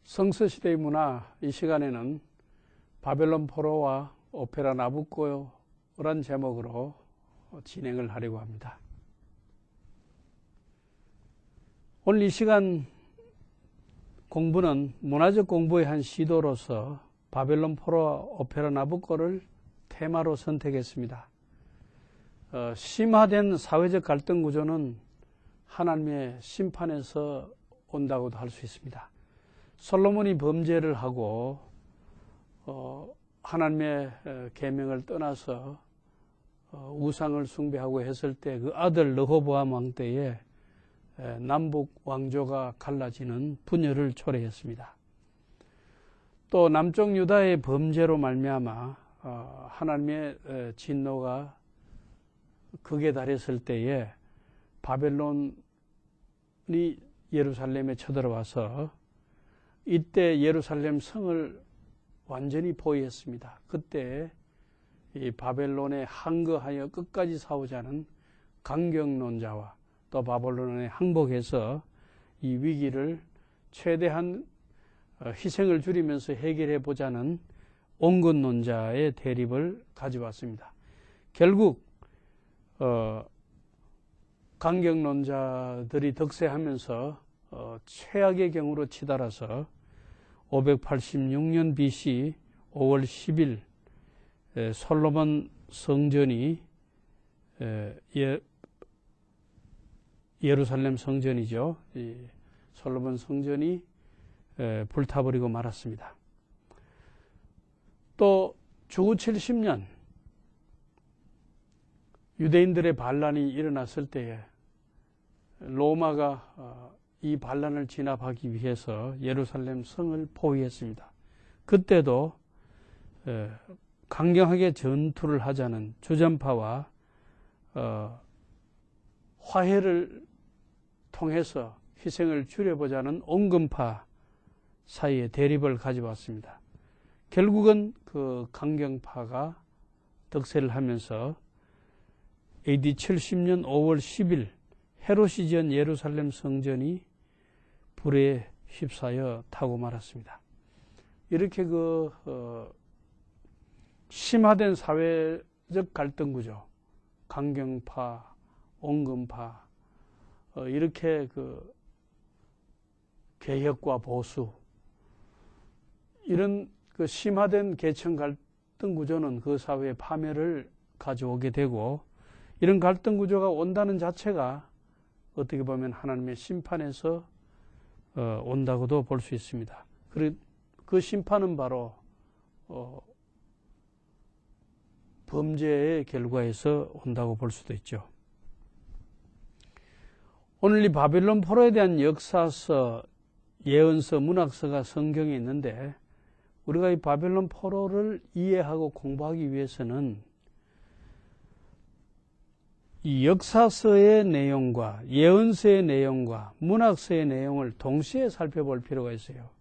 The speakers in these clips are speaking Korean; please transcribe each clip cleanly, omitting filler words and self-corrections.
성서시대의 문화, 이 시간에는 바벨론 포로와 오페라 나부코라는 제목으로 진행을 하려고 합니다. 오늘 이 시간 공부는 문화적 공부의 한 시도로서 바벨론 포로와 오페라 나부코를 테마로 선택했습니다. 심화된 사회적 갈등 구조는 하나님의 심판에서 온다고도 할 수 있습니다. 솔로몬이 범죄를 하고 하나님의 계명을 떠나서 우상을 숭배하고 했을 때 그 아들 르호보암 왕 때에 남북 왕조가 갈라지는 분열을 초래했습니다. 또 남쪽 유다의 범죄로 말미암아 하나님의 진노가 극에 달했을 때에 바벨론이 예루살렘에 쳐들어와서 이때 예루살렘 성을 완전히 포위했습니다. 그때 이 바벨론에 항거하여 끝까지 싸우자는 강경론자와 또 바벨론에 항복해서 이 위기를 최대한 희생을 줄이면서 해결해 보자는 온건론자의 대립을 가져왔습니다. 결국 강경론자들이 득세하면서 최악의 경우로 치달아서 586년 BC 5월 10일 솔로몬 성전이 예루살렘 성전이죠. 솔로몬 성전이 불타버리고 말았습니다. 또 주후 70년 유대인들의 반란이 일어났을 때에 로마가 이 반란을 진압하기 위해서 예루살렘 성을 포위했습니다. 그때도 강경하게 전투를 하자는 주전파와 화해를 통해서 희생을 줄여보자는 온건파 사이에 대립을 가져왔습니다. 결국은 그 강경파가 득세를 하면서 AD 70년 5월 10일 헤롯이 지은 예루살렘 성전이 불에 휩싸여 타고 말았습니다. 이렇게 심화된 사회적 갈등 구조, 강경파, 온건파, 이렇게 개혁과 보수, 이런 심화된 계층 갈등 구조는 그 사회의 파멸을 가져오게 되고, 이런 갈등 구조가 온다는 자체가 어떻게 보면 하나님의 심판에서 온다고도 볼 수 있습니다. 그 심판은 바로 범죄의 결과에서 온다고 볼 수도 있죠. 오늘 이 바벨론 포로에 대한 역사서, 예언서, 문학서가 성경에 있는데 우리가 이 바벨론 포로를 이해하고 공부하기 위해서는 이 역사서의 내용과 예언서의 내용과 문학서의 내용을 동시에 살펴볼 필요가 있어요.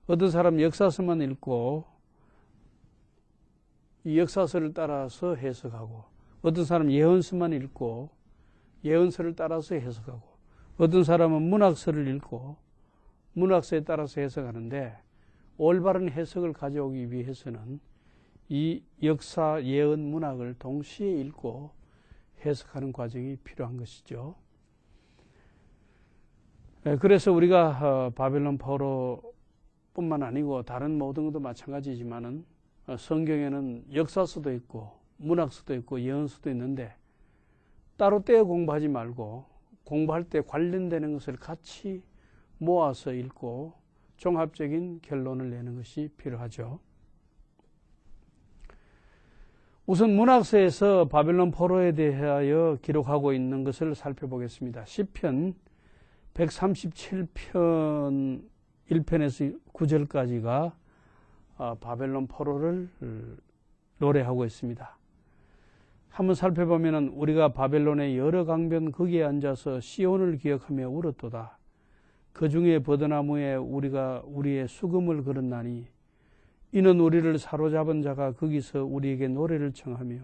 어떤 사람 역사서만 읽고 이 역사서를 따라서 해석하고, 어떤 사람 예언서만 읽고 예언서를 따라서 해석하고, 어떤 사람은 문학서를 읽고 문학서에 따라서 해석하는데, 올바른 해석을 가져오기 위해서는 이 역사, 예언, 문학을 동시에 읽고 해석하는 과정이 필요한 것이죠. 그래서 우리가 바벨론 포로뿐만 아니고 다른 모든 것도 마찬가지지만은 성경에는 역사서도 있고 문학서도 있고 예언서도 있는데 따로 떼어 공부하지 말고 공부할 때 관련되는 것을 같이 모아서 읽고 종합적인 결론을 내는 것이 필요하죠. 우선 문학서에서 바벨론 포로에 대하여 기록하고 있는 것을 살펴보겠습니다. 시편 137편 1편에서 9절까지가 바벨론 포로를 노래하고 있습니다. 한번 살펴보면 우리가 바벨론의 여러 강변 거기에 앉아서 시온을 기억하며 울었도다. 그 중에 버드나무에 우리가 우리의 수금을 걸었나니 이는 우리를 사로잡은 자가 거기서 우리에게 노래를 청하며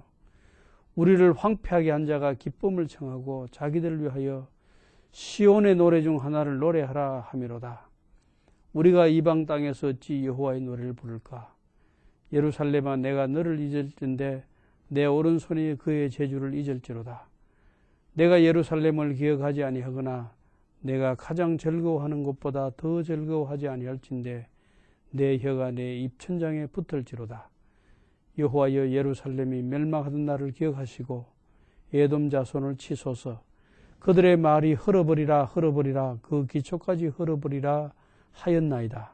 우리를 황폐하게 한 자가 기쁨을 청하고 자기들을 위하여 시온의 노래 중 하나를 노래하라 하미로다. 우리가 이방 땅에서 어찌 여호와의 노래를 부를까? 예루살렘아, 내가 너를 잊을진데 내 오른손이 그의 제주를 잊을지로다. 내가 예루살렘을 기억하지 아니하거나 내가 가장 즐거워하는 것보다 더 즐거워하지 아니할진대 내 혀가 내 입천장에 붙을지로다. 여호와여, 예루살렘이 멸망하던 날을 기억하시고 에돔 자손을 치소서. 그들의 말이 헐어버리라 헐어버리라 그 기초까지 헐어버리라 하였나이다.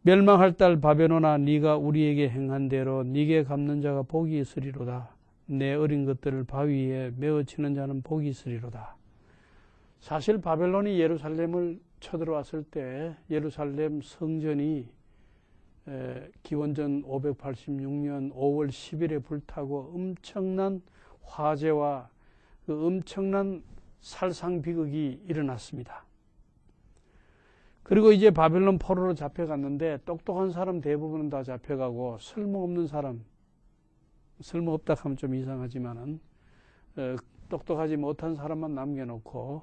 멸망할 딸 바벨론아, 네가 우리에게 행한 대로 네게 갚는 자가 복이 있으리로다. 내 어린 것들을 바위에 메어치는 자는 복이 있으리로다. 사실 바벨론이 예루살렘을 쳐들어왔을 때 예루살렘 성전이 기원전 586년 5월 10일에 불타고 엄청난 화재와 그 엄청난 살상 비극이 일어났습니다. 그리고 이제 바벨론 포로로 잡혀갔는데 똑똑한 사람 대부분은 다 잡혀가고 쓸모없는 사람, 쓸모없다 하면 좀 이상하지만은 똑똑하지 못한 사람만 남겨놓고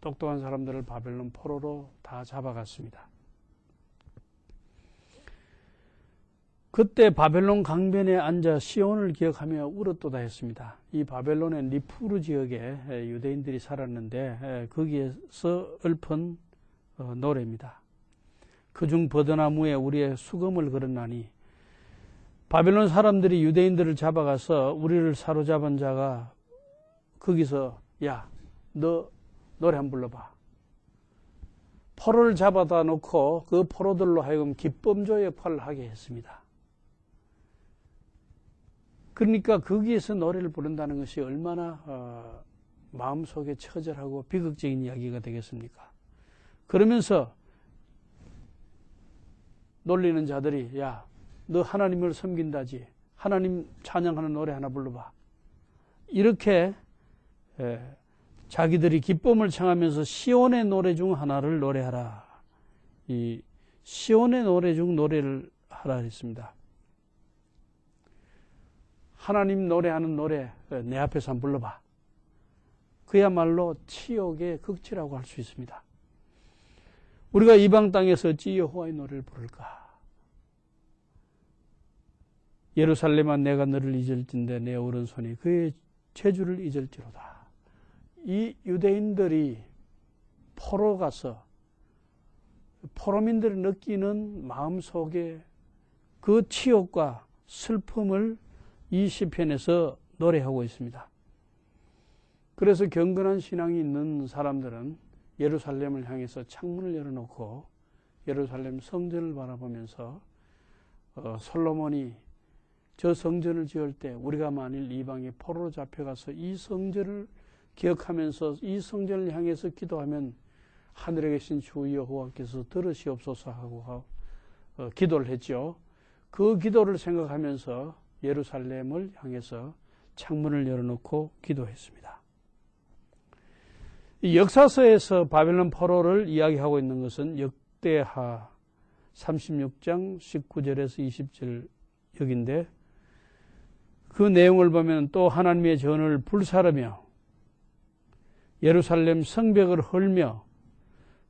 똑똑한 사람들을 바벨론 포로로 다 잡아갔습니다. 그때 바벨론 강변에 앉아 시온을 기억하며 울었도다 했습니다. 이 바벨론의 니푸르 지역에 유대인들이 살았는데 거기에서 읊은 노래입니다. 그중 버드나무에 우리의 수금을 걸었나니, 바벨론 사람들이 유대인들을 잡아가서 우리를 사로잡은 자가 거기서 야, 너 노래 한번 불러봐. 포로를 잡아다 놓고 그 포로들로 하여금 기쁨조 역할을 하게 했습니다. 그러니까 거기에서 노래를 부른다는 것이 얼마나 마음속에 처절하고 비극적인 이야기가 되겠습니까? 그러면서 놀리는 자들이 야, 너 하나님을 섬긴다지, 하나님 찬양하는 노래 하나 불러봐. 이렇게 자기들이 기쁨을 청하면서 시온의 노래 중 하나를 노래하라. 이 시온의 노래 중 노래를 하라 했습니다. 하나님 노래하는 노래 내 앞에서 한번 불러봐. 그야말로 치욕의 극치라고 할 수 있습니다. 우리가 이방 땅에서 어찌 여호와의 노래를 부를까? 예루살렘아, 내가 너를 잊을진데 내 오른손이 그의 제주를 잊을지로다. 이 유대인들이 포로 가서 포로민들이 느끼는 마음속에 그 치욕과 슬픔을 이 시편에서 노래하고 있습니다. 그래서 경건한 신앙이 있는 사람들은 예루살렘을 향해서 창문을 열어놓고 예루살렘 성전을 바라보면서 솔로몬이 저 성전을 지을 때 우리가 만일 이방에 포로로 잡혀가서 이 성전을 기억하면서 이 성전을 향해서 기도하면 하늘에 계신 주 여호와께서 들으시옵소서 하고 기도를 했죠. 그 기도를 생각하면서 예루살렘을 향해서 창문을 열어놓고 기도했습니다. 이 역사서에서 바벨론 포로를 이야기하고 있는 것은 역대하 36장 19절에서 20절 여기인데, 그 내용을 보면 또 하나님의 전을 불사르며 예루살렘 성벽을 헐며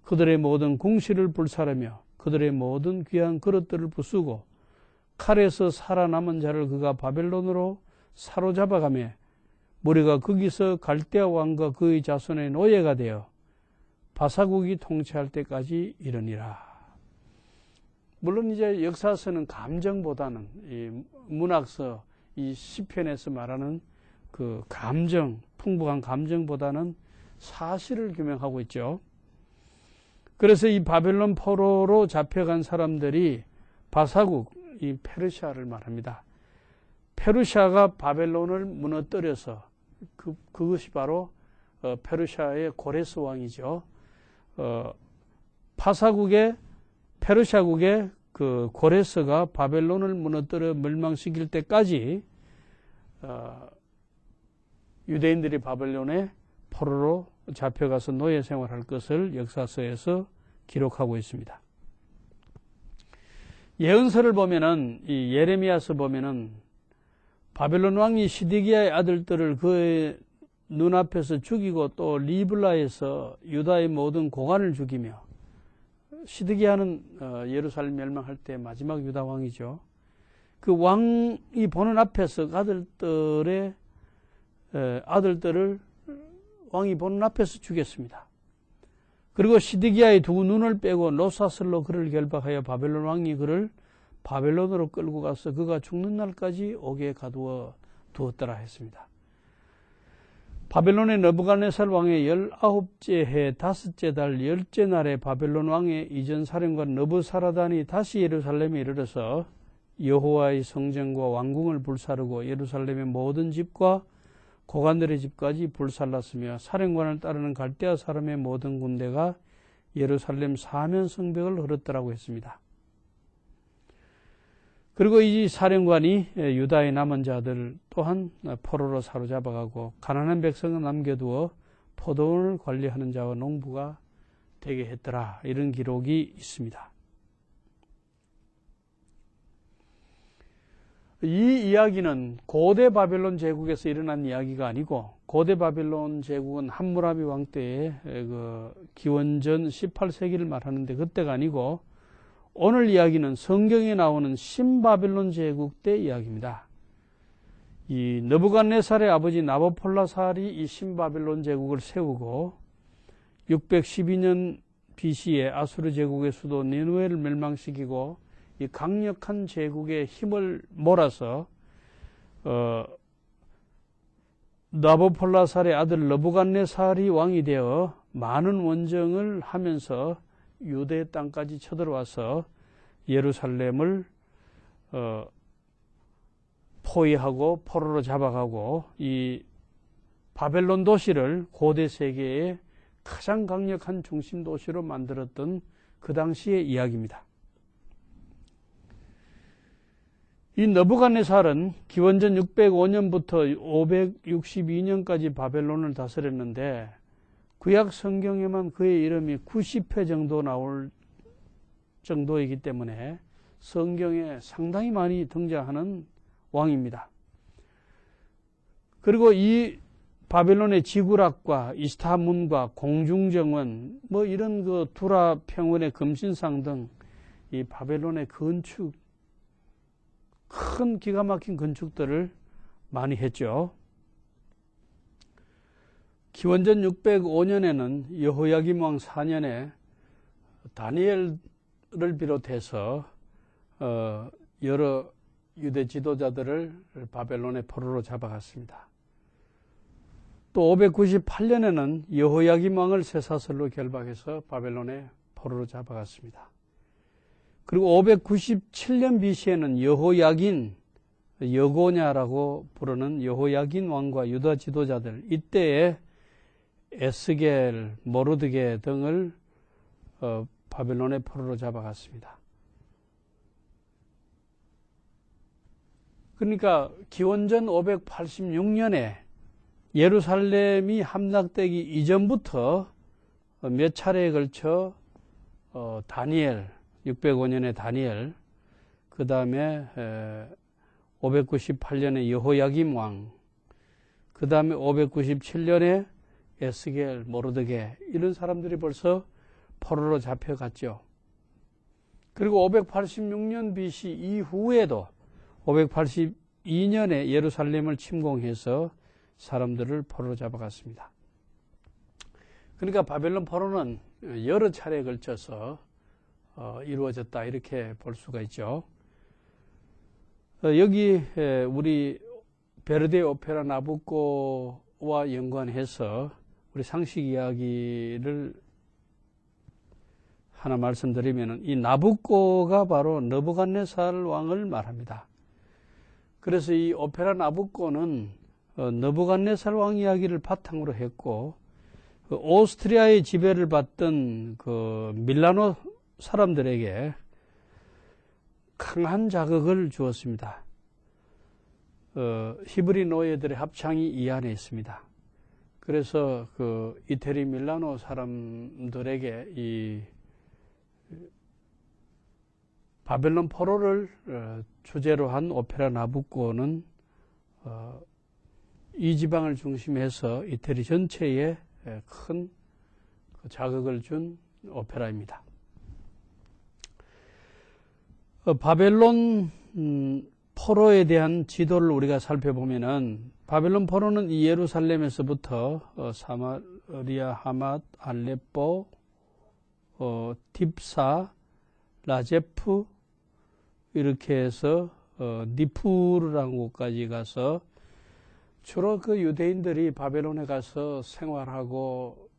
그들의 모든 궁실을 불사르며 그들의 모든 귀한 그릇들을 부수고 칼에서 살아남은 자를 그가 바벨론으로 사로잡아가며 무리가 거기서 갈대아 왕과 그의 자손의 노예가 되어 바사국이 통치할 때까지 이르니라. 물론 이제 역사서는 감정보다는 이 문학서, 이 시편에서 말하는 그 감정, 풍부한 감정보다는 사실을 규명하고 있죠. 그래서 이 바벨론 포로로 잡혀간 사람들이 바사국, 이 페르시아를 말합니다. 페르시아가 바벨론을 무너뜨려서 그것이 바로 페르시아의 고레스 왕이죠. 페르시아국의 그 고레스가 바벨론을 무너뜨려 멸망시킬 때까지 유대인들이 바벨론에 포로로 잡혀가서 노예 생활할 것을 역사서에서 기록하고 있습니다. 예언서를 보면은, 이 예레미야서 보면은 바벨론 왕이 시드기야의 아들들을 그의 눈앞에서 죽이고 또 리블라에서 유다의 모든 고관을 죽이며 시드기야는 예루살렘 멸망할 때 마지막 유다 왕이죠. 그 왕이 보는 앞에서 아들들을 왕이 보는 앞에서 죽였습니다. 그리고 시드기야의 두 눈을 빼고 노사슬로 그를 결박하여 바벨론 왕이 그를 바벨론으로 끌고 가서 그가 죽는 날까지 옥에 가두어 두었더라 했습니다. 바벨론의 느부갓네살 왕의 19째 해 5째 달 10째 날에 바벨론 왕의 이전 사령관 느부사라단이 다시 예루살렘에 이르러서 여호와의 성전과 왕궁을 불사르고 예루살렘의 모든 집과 고관들의 집까지 불살랐으며 사령관을 따르는 갈대아 사람의 모든 군대가 예루살렘 사면 성벽을 흐렸더라고 했습니다. 그리고 이 사령관이 유다의 남은 자들 또한 포로로 사로잡아가고 가난한 백성을 남겨두어 포도원을 관리하는 자와 농부가 되게 했더라. 이런 기록이 있습니다. 이 이야기는 고대 바벨론 제국에서 일어난 이야기가 아니고 고대 바벨론 제국은 함무라비 왕 때의 기원전 18세기를 말하는데 그때가 아니고 오늘 이야기는 성경에 나오는 신바벨론 제국 때 이야기입니다. 이 느부갓네살의 아버지 나보폴라살이 이 신바벨론 제국을 세우고 612년 BC에 아수르 제국의 수도 니느웨를 멸망시키고 이 강력한 제국의 힘을 몰아서 나보폴라살의 아들 느부갓네살이 왕이 되어 많은 원정을 하면서 유대 땅까지 쳐들어와서 예루살렘을 포위하고 포로로 잡아가고 이 바벨론 도시를 고대 세계의 가장 강력한 중심 도시로 만들었던 그 당시의 이야기입니다. 이 느부갓네살은 기원전 605년부터 562년까지 바벨론을 다스렸는데 구약 성경에만 그의 이름이 90회 정도 나올 정도이기 때문에 성경에 상당히 많이 등장하는 왕입니다. 그리고 이 바벨론의 지구락과 이스타문과 공중정원 이런 그 두라 평원의 금신상 등 이 바벨론의 건축 큰 기가 막힌 건축들을 많이 했죠. 기원전 605년에는 여호야김 왕 4년에 다니엘을 비롯해서 여러 유대 지도자들을 바벨론의 포로로 잡아갔습니다. 또 598년에는 여호야김 왕을 쇠사슬로 결박해서 바벨론의 포로로 잡아갔습니다. 그리고 597년 BC에는 여호야긴, 여고냐라고 부르는 여호야긴 왕과 유다 지도자들, 이때에 에스겔, 모르드게 등을 바벨론의 포로로 잡아갔습니다. 그러니까 기원전 586년에 예루살렘이 함락되기 이전부터 몇 차례에 걸쳐 다니엘, 605년에 다니엘, 그 다음에 598년에 여호야김 왕, 그 다음에 597년에 에스겔, 모르드게 이런 사람들이 벌써 포로로 잡혀갔죠. 그리고 586년 BC 이후에도 582년에 예루살렘을 침공해서 사람들을 포로로 잡아갔습니다. 그러니까 바벨론 포로는 여러 차례에 걸쳐서 이루어졌다 이렇게 볼 수가 있죠. 여기 우리 베르디의 오페라 나부코와 연관해서 우리 상식 이야기를 하나 말씀드리면 이 나부코가 바로 느부갓네살 왕을 말합니다. 그래서 이 오페라 나부코는 느부갓네살 왕 이야기를 바탕으로 했고 오스트리아의 지배를 받던 그 밀라노 사람들에게 강한 자극을 주었습니다. 히브리 노예들의 합창이 이 안에 있습니다. 그래서 그 이태리 밀라노 사람들에게 이 바벨론 포로를 주제로 한 오페라 나부코는 이 지방을 중심해서 이태리 전체에 큰 자극을 준 오페라입니다. 바벨론 포로에 대한 지도를 우리가 살펴보면은 바벨론 포로는 이 예루살렘에서부터 사마리아, 하맛, 알레포, 딥사, 라제프 이렇게 해서 니푸르라는 곳까지 가서 주로 그 유대인들이 바벨론에 가서 생활하고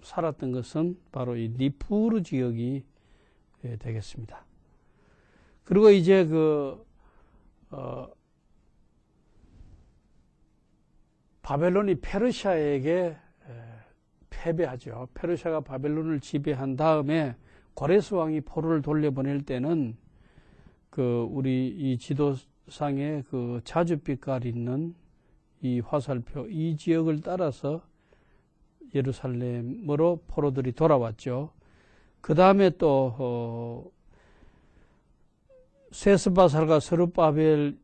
살았던 것은 바로 이 니푸르 지역이 되겠습니다. 그리고 이제 바벨론이 페르시아에게 패배하죠. 페르시아가 바벨론을 지배한 다음에 고레스 왕이 포로를 돌려보낼 때는 우리 이 지도상에 자줏빛깔 있는 이 화살표, 이 지역을 따라서 예루살렘으로 포로들이 돌아왔죠. 그 다음에 또 세스바살과 스룹바벨을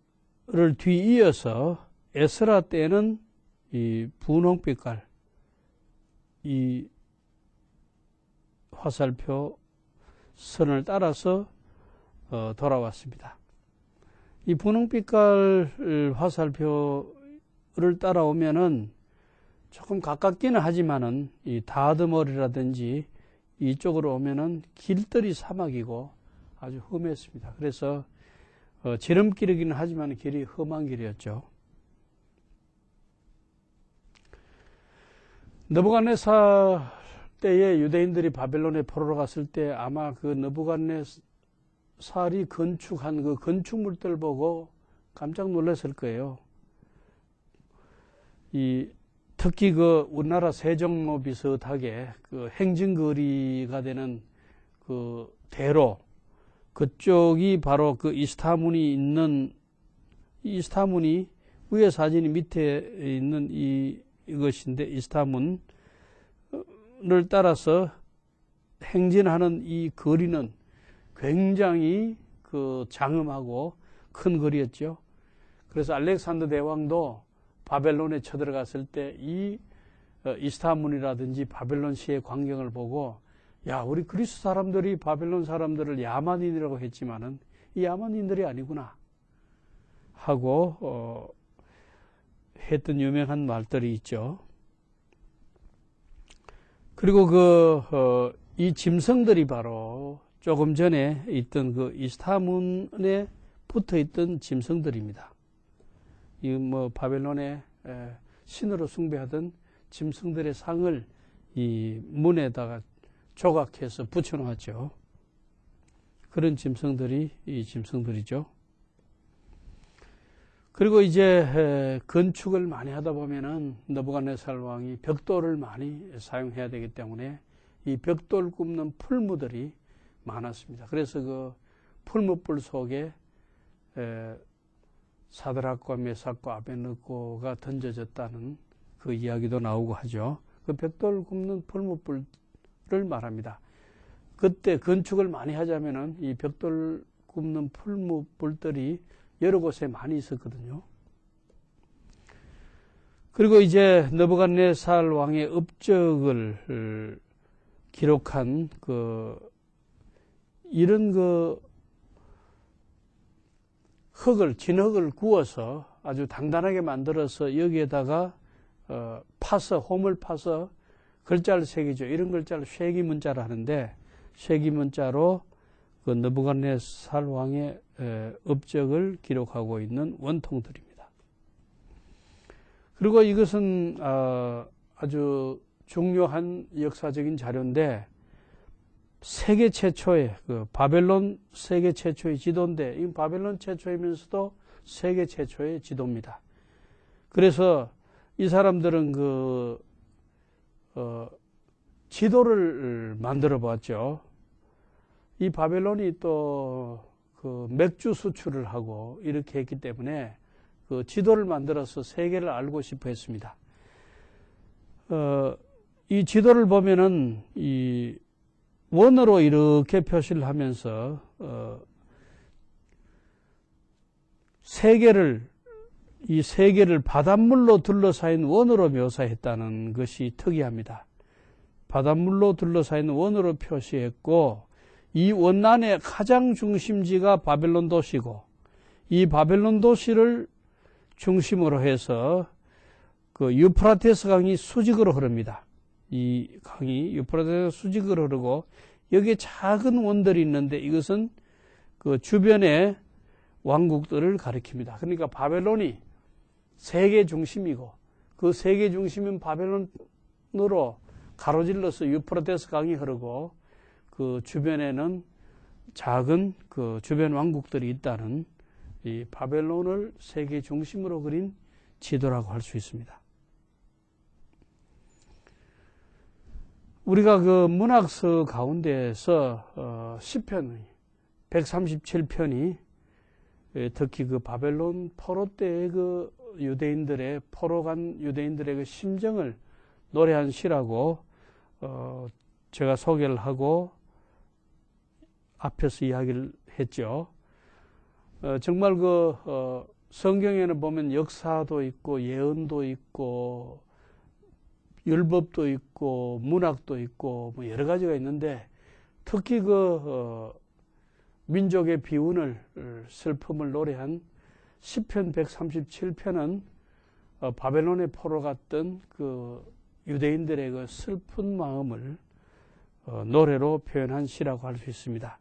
뒤이어서 에스라 때는 이 분홍빛깔, 이 화살표 선을 따라서 돌아왔습니다. 이 분홍빛깔 화살표를 따라오면은 조금 가깝기는 하지만은 이 다드머리라든지 이쪽으로 오면은 길들이 사막이고 아주 험했습니다. 그래서 지름길이기는 하지만 길이 험한 길이었죠. 느부갓네살 때에 유대인들이 바벨론에 포로로 갔을 때 아마 그 느부갓네살이 건축한 그 건축물들 보고 깜짝 놀랐을 거예요. 특히 우리나라 세종로 비슷하게 행진거리가 되는 대로, 그쪽이 바로 이스타문이 있는, 이스타문이 위에 사진이 밑에 있는 이것인데, 이스타문을 따라서 행진하는 이 거리는 굉장히 장엄하고 큰 거리였죠. 그래서 알렉산더 대왕도 바벨론에 쳐들어갔을 때 이 이스타문이라든지 바벨론시의 광경을 보고, 야, 우리 그리스 사람들이 바벨론 사람들을 야만인이라고 했지만은 이 야만인들이 아니구나 하고 했던 유명한 말들이 있죠. 그리고 이 짐승들이 바로 조금 전에 있던 이스타문에 붙어 있던 짐승들입니다. 이 바벨론의 신으로 숭배하던 짐승들의 상을 이 문에다가 조각해서 붙여놓았죠. 그런 짐승들이 이 짐승들이죠. 그리고 이제 건축을 많이 하다 보면은 느부갓네살 왕이 벽돌을 많이 사용해야 되기 때문에 이 벽돌 굽는 풀무들이 많았습니다. 그래서 풀무불 속에 사드락과 메삭과 아벳느고가 던져졌다는 그 이야기도 나오고 하죠. 벽돌 굽는 풀무불을 말합니다. 그때 건축을 많이 하자면은 이 벽돌 굽는 풀무불들이 여러 곳에 많이 있었거든요. 그리고 이제 느부갓네살 왕의 업적을 기록한 이런 진흙을 구워서 아주 단단하게 만들어서 여기에다가 홈을 파서 글자를 새기죠. 이런 글자를 쉐기문자를 하는데, 쉐기문자로 느부갓네살 왕의 업적을 기록하고 있는 원통들입니다. 그리고 이것은 아주 중요한 역사적인 자료인데, 세계 최초의 바벨론 세계 최초의 지도인데, 이 바벨론 최초이면서도 세계 최초의 지도입니다. 그래서 이 사람들은 지도를 만들어 봤죠. 이 바벨론이 또 맥주 수출을 하고 이렇게 했기 때문에 지도를 만들어서 세계를 알고 싶어 했습니다. 이 지도를 보면은 이 원으로 이렇게 표시를 하면서 이 세계를 바닷물로 둘러싸인 원으로 묘사했다는 것이 특이합니다. 바닷물로 둘러싸인 원으로 표시했고, 이 원난의 가장 중심지가 바벨론 도시고, 이 바벨론 도시를 중심으로 해서 그 유프라테스 강이 수직으로 흐릅니다. 이 강이 유프라테스 수직으로 흐르고, 여기에 작은 원들이 있는데 이것은 그 주변의 왕국들을 가리킵니다. 그러니까 바벨론이 세계 중심이고, 그 세계 중심인 바벨론으로 가로질러서 유프라테스 강이 흐르고, 그 주변에는 작은 그 주변 왕국들이 있다는 이 바벨론을 세계 중심으로 그린 지도라고 할 수 있습니다. 우리가 그 문학서 가운데에서 시편 137편이 특히 그 바벨론 포로 때의 그 유대인들의 포로 간 유대인들의 그 심정을 노래한 시라고 제가 소개를 하고 앞에서 이야기를 했죠. 정말 그 성경에는 보면 역사도 있고 예언도 있고 율법도 있고 문학도 있고 뭐 여러 가지가 있는데, 특히 그 민족의 비운을 슬픔을 노래한 시편 137편은 바벨론의 포로 갔던 그 유대인들의 그 슬픈 마음을 노래로 표현한 시라고 할 수 있습니다.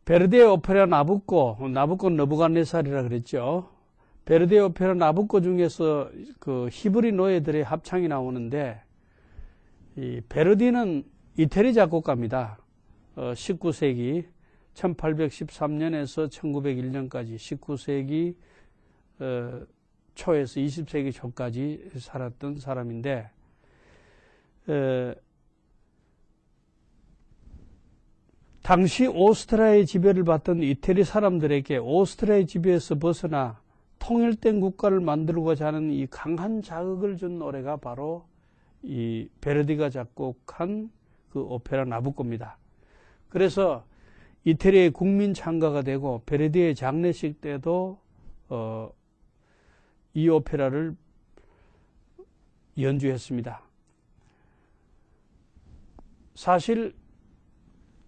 베르디의 오페라 나부코 너부갓네살이라 그랬죠. 베르디의 오페라 나부코 중에서 그 히브리 노예들의 합창이 나오는데, 이 베르디는 이태리 작곡가입니다. 19세기 1813년에서 1901년까지 19세기 초에서 20세기 초까지 살았던 사람인데, 당시 오스트리아의 지배를 받던 이태리 사람들에게 오스트리아의 지배에서 벗어나 통일된 국가를 만들고자 하는 이 강한 자극을 준 노래가 바로 이 베르디가 작곡한 그 오페라 나부코입니다. 그래서 이태리의 국민 찬가가 되고, 베르디의 장례식 때도 이 오페라를 연주했습니다. 사실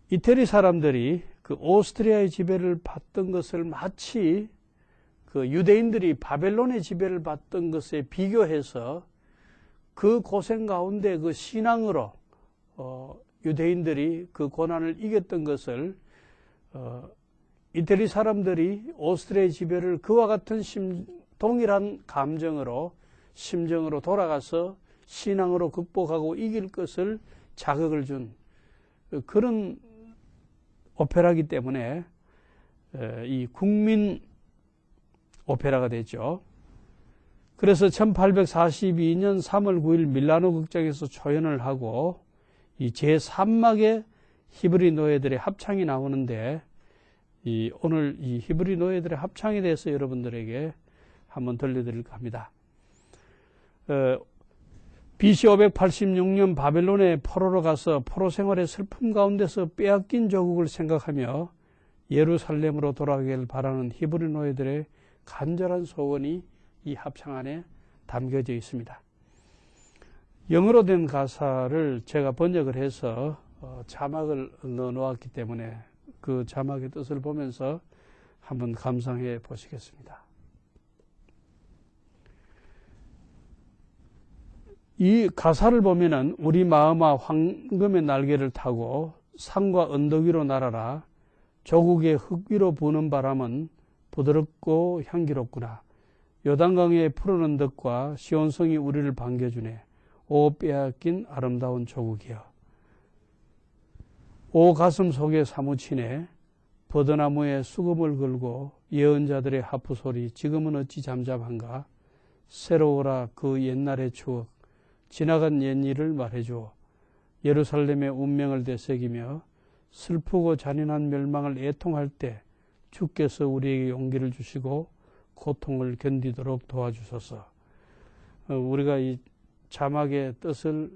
이태리 사람들이 그 오스트리아의 지배를 받던 것을 마치 그 유대인들이 바벨론의 지배를 받던 것에 비교해서 그 고생 가운데 그 신앙으로 유대인들이 그 고난을 이겼던 것을 이태리 사람들이 오스트리아의 지배를 그와 같은 동일한 감정으로 심정으로 돌아가서 신앙으로 극복하고 이길 것을 자극을 준 그런 오페라이기 때문에 이 국민 오페라가 됐죠. 그래서 1842년 3월 9일 밀라노 극장에서 초연을 하고, 이 제3막의 히브리 노예들의 합창이 나오는데, 오늘 이 히브리 노예들의 합창에 대해서 여러분들에게 한번 들려드릴까 합니다. BC 586년 바벨론의 포로로 가서 포로 생활의 슬픔 가운데서 빼앗긴 조국을 생각하며 예루살렘으로 돌아가길 바라는 히브리 노예들의 간절한 소원이 이 합창 안에 담겨져 있습니다. 영어로 된 가사를 제가 번역을 해서 자막을 넣어 놓았기 때문에 그 자막의 뜻을 보면서 한번 감상해 보시겠습니다. 이 가사를 보면은 우리 마음아 황금의 날개를 타고 산과 언덕 위로 날아라. 조국의 흙 위로 부는 바람은 부드럽고 향기롭구나. 요단강의 푸른 언덕과 시온성이 우리를 반겨주네. 오 빼앗긴 아름다운 조국이여. 오 가슴 속에 사무치네. 버드나무에 수금을 걸고 예언자들의 하프 소리 지금은 어찌 잠잠한가. 새로워라 그 옛날의 추억. 지나간 옛일을 말해줘. 예루살렘의 운명을 되새기며 슬프고 잔인한 멸망을 애통할 때 주께서 우리에게 용기를 주시고 고통을 견디도록 도와주소서. 우리가 이 자막의 뜻을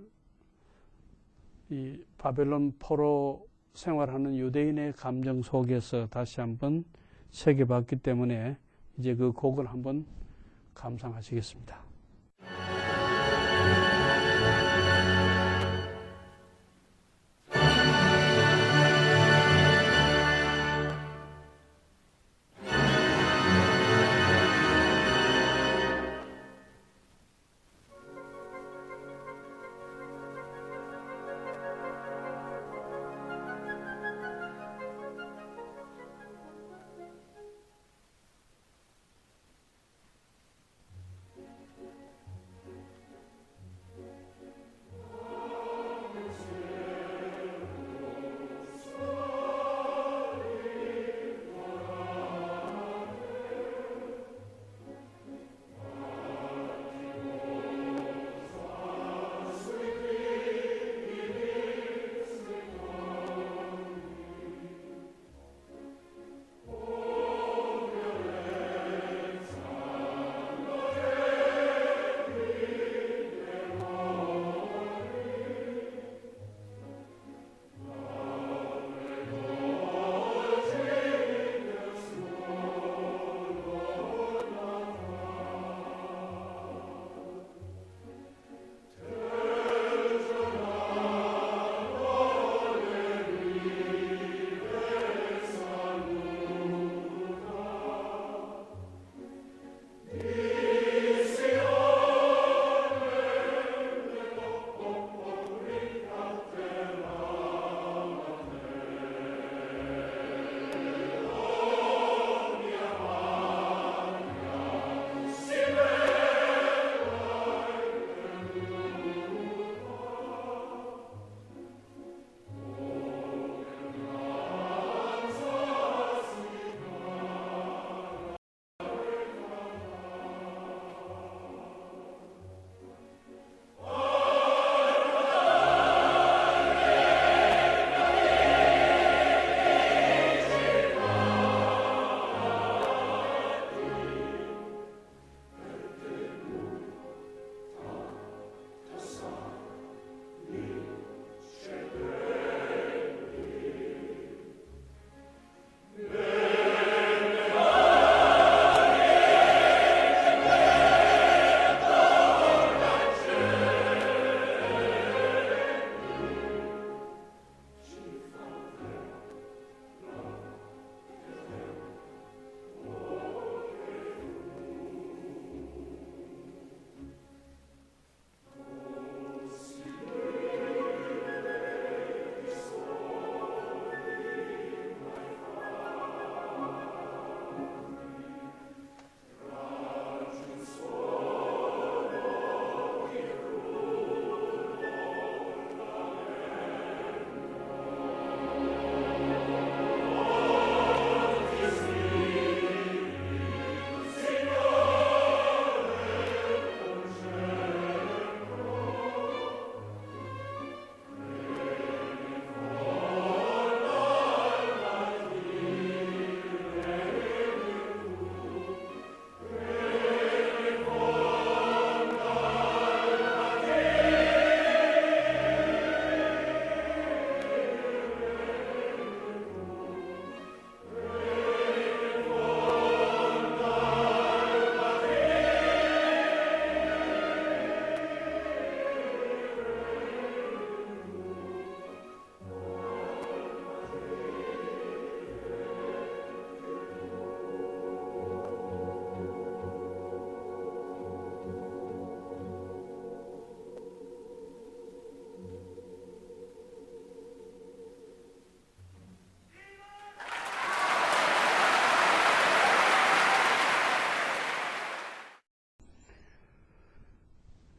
이 바벨론 포로 생활하는 유대인의 감정 속에서 다시 한번 새겨봤기 때문에 이제 그 곡을 한번 감상하시겠습니다.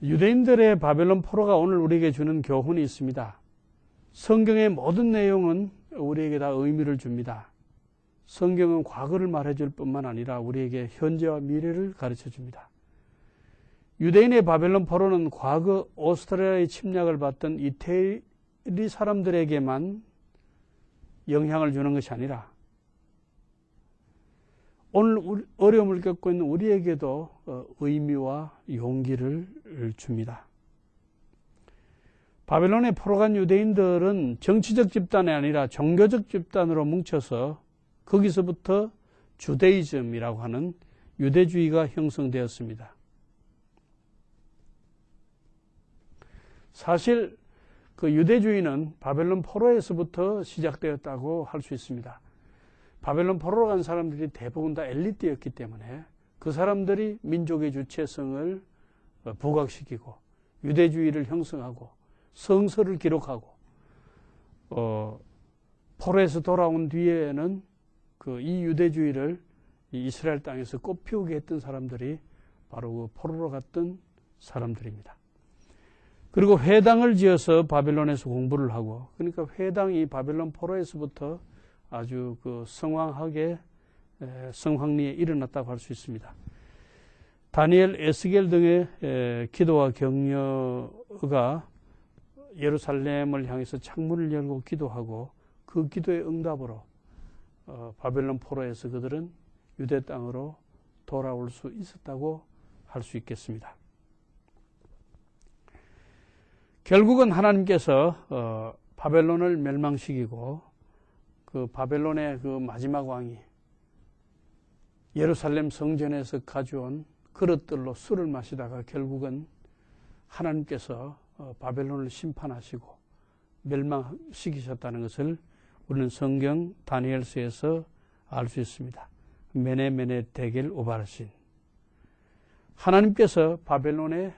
유대인들의 바벨론 포로가 오늘 우리에게 주는 교훈이 있습니다. 성경의 모든 내용은 우리에게 다 의미를 줍니다. 성경은 과거를 말해줄 뿐만 아니라 우리에게 현재와 미래를 가르쳐 줍니다. 유대인의 바벨론 포로는 과거 오스트리아의 침략을 받던 이태리 사람들에게만 영향을 주는 것이 아니라 오늘 어려움을 겪고 있는 우리에게도 의미와 용기를 줍니다. 바벨론에 포로간 유대인들은 정치적 집단이 아니라 종교적 집단으로 뭉쳐서 거기서부터 주데이즘이라고 하는 유대주의가 형성되었습니다. 사실 그 유대주의는 바벨론 포로에서부터 시작되었다고 할 수 있습니다. 바벨론 포로로 간 사람들이 대부분 다 엘리트였기 때문에 그 사람들이 민족의 주체성을 부각시키고 유대주의를 형성하고 성서를 기록하고 포로에서 돌아온 뒤에는 이 유대주의를 이스라엘 땅에서 꽃피우게 했던 사람들이 바로 그 포로로 갔던 사람들입니다. 그리고 회당을 지어서 바벨론에서 공부를 하고, 그러니까 회당이 바벨론 포로에서부터 아주 성황리에 일어났다고 할 수 있습니다. 다니엘, 에스겔 등의 기도와 격려가 예루살렘을 향해서 창문을 열고 기도하고 그 기도의 응답으로 바벨론 포로에서 그들은 유대 땅으로 돌아올 수 있었다고 할 수 있겠습니다. 결국은 하나님께서 바벨론을 멸망시키고 그 바벨론의 그 마지막 왕이 예루살렘 성전에서 가져온 그릇들로 술을 마시다가 결국은 하나님께서 바벨론을 심판하시고 멸망시키셨다는 것을 우리는 성경 다니엘서에서 알 수 있습니다. 메네 데겔 오바르신. 하나님께서 바벨론의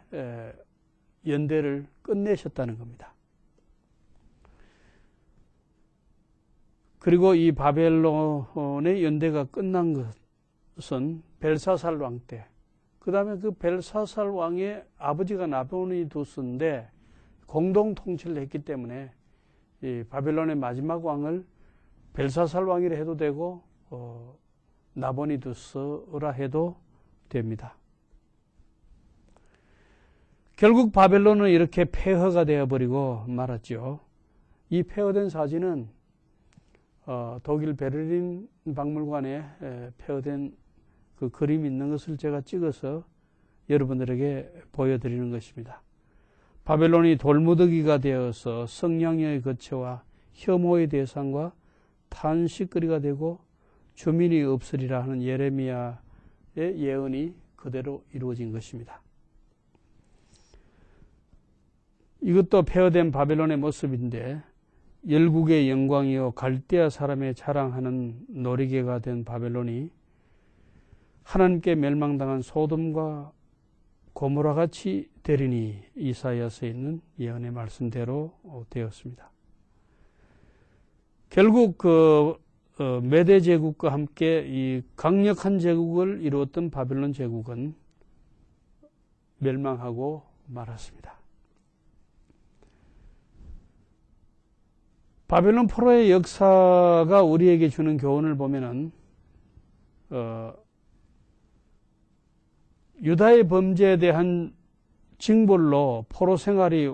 연대를 끝내셨다는 겁니다. 그리고 이 바벨론의 연대가 끝난 것은 벨사살 왕 때, 그 다음에 그 벨사살 왕의 아버지가 나부니두스인데 공동 통치를 했기 때문에 이 바벨론의 마지막 왕을 벨사살 왕이라 해도 되고 나부니두스라 해도 됩니다. 결국 바벨론은 이렇게 폐허가 되어버리고 말았죠. 이 폐허된 사진은 독일 베를린 박물관에 폐허된 그 그림이 있는 것을 제가 찍어서 여러분들에게 보여드리는 것입니다. 바벨론이 돌무더기가 되어서 성량의 거처와 혐오의 대상과 탄식거리가 되고 주민이 없으리라 하는 예레미야의 예언이 그대로 이루어진 것입니다. 이것도 폐허된 바벨론의 모습인데 열국의 영광이요 갈대아 사람의 자랑하는 놀이개가 된 바벨론이 하나님께 멸망당한 소돔과 고모라같이 되리니 이사야서에 있는 예언의 말씀대로 되었습니다. 결국 메대 제국과 함께 이 강력한 제국을 이루었던 바벨론 제국은 멸망하고 말았습니다. 바벨론 포로의 역사가 우리에게 주는 교훈을 보면은 유다의 범죄에 대한 징벌로 포로 생활이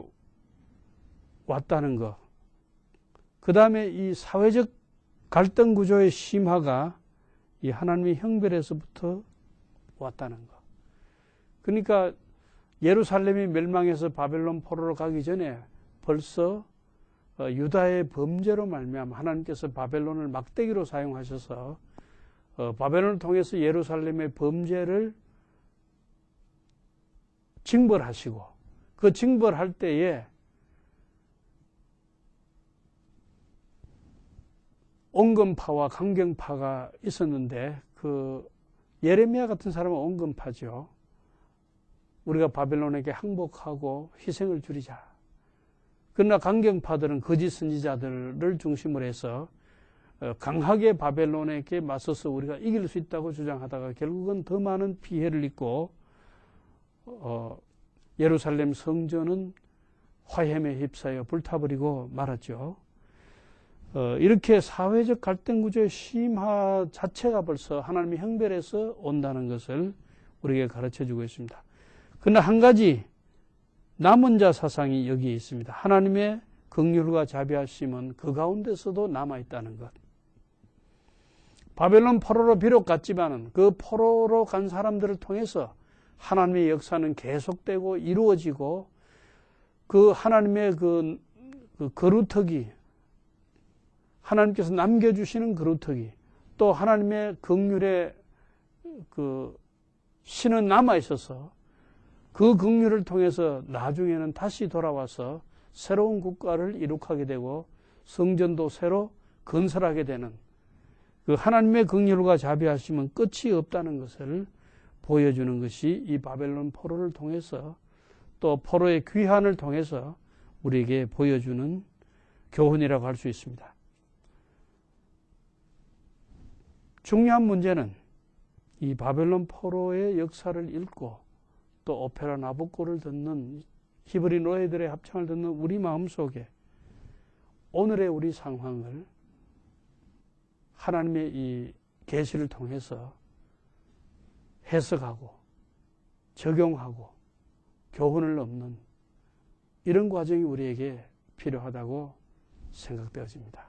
왔다는 것, 그 다음에 이 사회적 갈등 구조의 심화가 이 하나님의 형벌에서부터 왔다는 것. 그러니까 예루살렘이 멸망해서 바벨론 포로로 가기 전에 벌써 유다의 범죄로 말미암아 하나님께서 바벨론을 막대기로 사용하셔서 바벨론을 통해서 예루살렘의 범죄를 징벌하시고 그 징벌할 때에 온건파와 강경파가 있었는데 그 예레미야 같은 사람은 온건파죠. 우리가 바벨론에게 항복하고 희생을 줄이자. 그러나 강경파들은 거짓 선지자들을 중심으로 해서 강하게 바벨론에게 맞서서 우리가 이길 수 있다고 주장하다가 결국은 더 많은 피해를 입고 예루살렘 성전은 화염에 휩싸여 불타버리고 말았죠. 이렇게 사회적 갈등 구조의 심화 자체가 벌써 하나님의 형벌에서 온다는 것을 우리에게 가르쳐주고 있습니다. 그러나 한 가지 남은 자 사상이 여기에 있습니다. 하나님의 긍휼과 자비하심은 그 가운데서도 남아있다는 것. 바벨론 포로로 비록 갔지만은 그 포로로 간 사람들을 통해서 하나님의 역사는 계속되고 이루어지고 그 하나님의 그 거루터기, 하나님께서 남겨주시는 거루터기, 또 하나님의 긍휼의 그 신은 남아있어서 그 긍휼을 통해서 나중에는 다시 돌아와서 새로운 국가를 이룩하게 되고 성전도 새로 건설하게 되는 그 하나님의 긍휼과 자비하심은 끝이 없다는 것을 보여주는 것이 이 바벨론 포로를 통해서 또 포로의 귀환을 통해서 우리에게 보여주는 교훈이라고 할 수 있습니다. 중요한 문제는 이 바벨론 포로의 역사를 읽고 또 오페라 나부코를 듣는 히브리 노예들의 합창을 듣는 우리 마음속에 오늘의 우리 상황을 하나님의 이 계시를 통해서 해석하고 적용하고 교훈을 얻는 이런 과정이 우리에게 필요하다고 생각되어집니다.